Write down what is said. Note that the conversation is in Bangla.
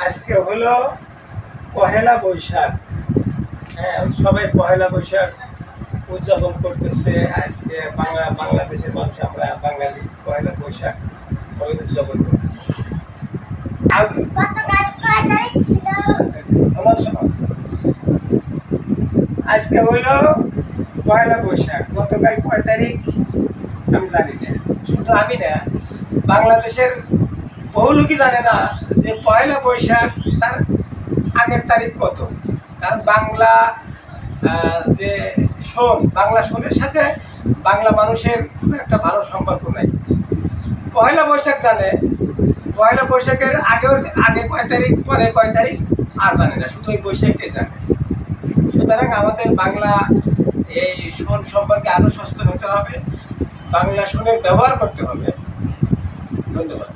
আজকে হলো পহেলা বৈশাখ। হ্যাঁ, সবাই পহেলা বৈশাখ উদযাপন করতেছে। আজকে বাংলাদেশের মানুষ, আমরা বাঙালি পহেলা বৈশাখ উদযাপন করতেছি। আজকে হইল পয়লা বৈশাখ। গতকাল কয় তারিখ আমি জানি না, শুধু আমি না, বাংলাদেশের বহু লোকই জানে না যে পয়লা বৈশাখ তার আগের তারিখ কত। কারণ যে বাংলা সনের সাথে বাংলা মানুষের খুব একটা ভালো সম্পর্ক নাই। পয়লা বৈশাখ জানে, পয়লা বৈশাখের আগে কয় তারিখ, পরে কয় তারিখ আর জানে না, শুধু ওই বৈশাখটাই জানে। সুতরাং আমাদের বাংলা এই সন সম্পর্কে আরো সচেতন হতে হবে, বাংলা সনের ব্যবহার করতে হবে। ধন্যবাদ।